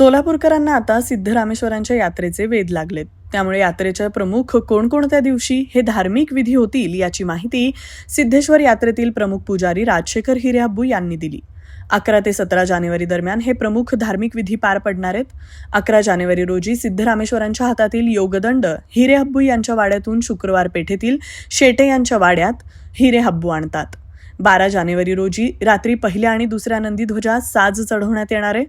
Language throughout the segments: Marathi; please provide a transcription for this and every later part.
सोलापूरकरांना आता सिद्धरामेश्वरांच्या यात्रेचे वेध लागलेत. त्यामुळे यात्रेच्या प्रमुख कोणकोणत्या दिवशी हे धार्मिक विधी होतील याची माहिती सिद्धेश्वर यात्रेतील प्रमुख पुजारी राजशेखर हिरेहब्बू यांनी दिली. 11 ते 17 जानेवारी दरम्यान हे प्रमुख धार्मिक विधी पार पडणार आहेत. 11 जानेवारी रोजी सिद्धरामेश्वरांच्या हातातील योगदंड हिरेहब्बू यांच्या वाड्यातून शुक्रवार पेठेतील शेटे यांच्या वाड्यात हिरेहब्बू आणतात. 12 जानेवारी रोजी रात्री पहिल्या आणि दुसऱ्या नंदीध्वजास साज चढवण्यात येणार आहे.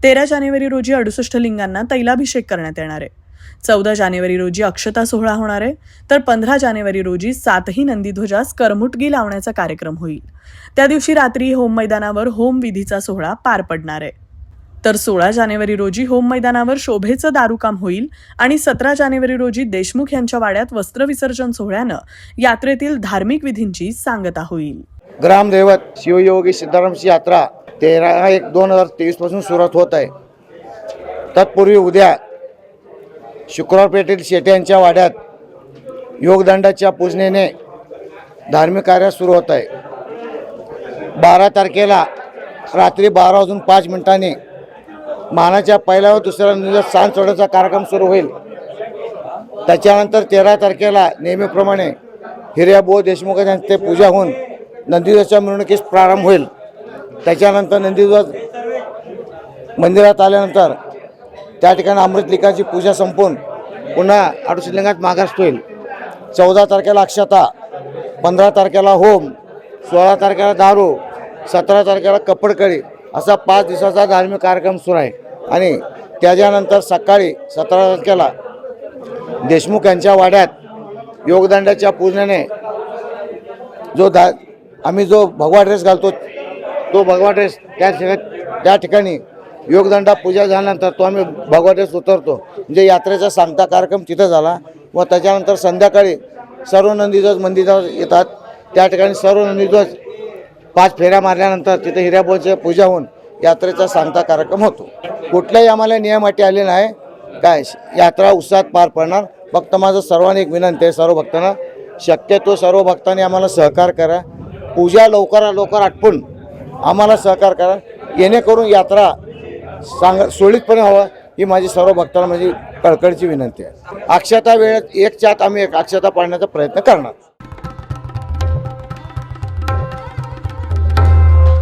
13 जानेवारी रोजी 68 लिंगांना तैलाभिषेक करण्यात येणार आहे. 14 जानेवारी रोजी अक्षता सोहळा होणार आहे. तर 15 जानेवारी रोजी 7ही नंदीध्वजास करमुटगी लावण्याचा कार्यक्रम होईल. त्या दिवशी रात्री होम मैदानावर होम विधीचा सोहळा पार पडणार आहे. तर 16 जानेवारी रोजी होम मैदानावर शोभेचं दारूकाम होईल आणि 17 जानेवारी रोजी देशमुख यांच्या वाड्यात वस्त्रविसर्जन सोहळ्यानं यात्रेतील धार्मिक विधींची सांगता होईल. ग्रामदैवत शिवयोगी सिद्धारामची यात्रा 13/1/2023 पासून सुरुवात होत आहे. तत्पूर्वी उद्या शुक्रवार पेठेतील शेटे यांच्या वाड्यात योगदंडाच्या पूजनेने धार्मिक कार्य सुरू होत आहे. 12 तारखेला रात्री 12:05 मानाच्या पहिल्या व दुसऱ्या नंदीध्वज सांज चढवण्याचा कार्यक्रम सुरू होईल. त्याच्यानंतर 13 तारखेला नेहमीप्रमाणे हिरेहब्बू देशमुख यांचे पूजा होऊन नंदीध्वजाच्या मिरवणुकीस प्रारंभ होईल. त्याच्यानंतर नंदीध्वज मंदिरात आल्यानंतर त्या ठिकाणी अमृतलिंगाची पूजा संपून पुन्हा 68 लिंगात मागास होईल. 14 तारखेला अक्षता, 15 तारखेला होम, 16 तारखेला दारू, 17 तारखेला कपडकळी असा 5 दिवसाचा धार्मिक कार्यक्रम सुरू आहे. आणि त्याच्यानंतर सकाळी 17 तारखेला देशमुख यांच्या वाड्यात योगदंडाच्या पूजनेने आम्ही जो भगवा ड्रेस घालतो तो भगवा ड्रेस त्या ठिकाणी योगदंडा पूजा झाल्यानंतर तो आम्ही भगवा ड्रेस उतरतो. म्हणजे यात्रेचा सांगता कार्यक्रम तिथं झाला. व त्याच्यानंतर संध्याकाळी सर्व नंदीध्वज मंदिरात येतात. त्या ठिकाणी सर्व नंदीध्वज 5 फेऱ्या मारल्यानंतर तिथे हिरेहब्बूची पूजा होऊन यात्रेचा सांगता कार्यक्रम होतो. कुठल्याही आम्हाला नियम अटी आले नाही. काय यात्रा उत्साहात पार पडणार. फक्त माझं सर्वांनी एक विनंती आहे, सर्व भक्तांना शक्यतो सर्व भक्तांनी आम्हाला सहकार करा. पूजा लवकर आटपून आम्हाला सहकार करा, जेणेकरून यात्रा सुरळीतपणे व्हावं ही माझी सर्व भक्तांना माझी कळकळीची विनंती आहे. अक्षता वेळेत 1च्या आत आम्ही अक्षता पाडण्याचा प्रयत्न करणार.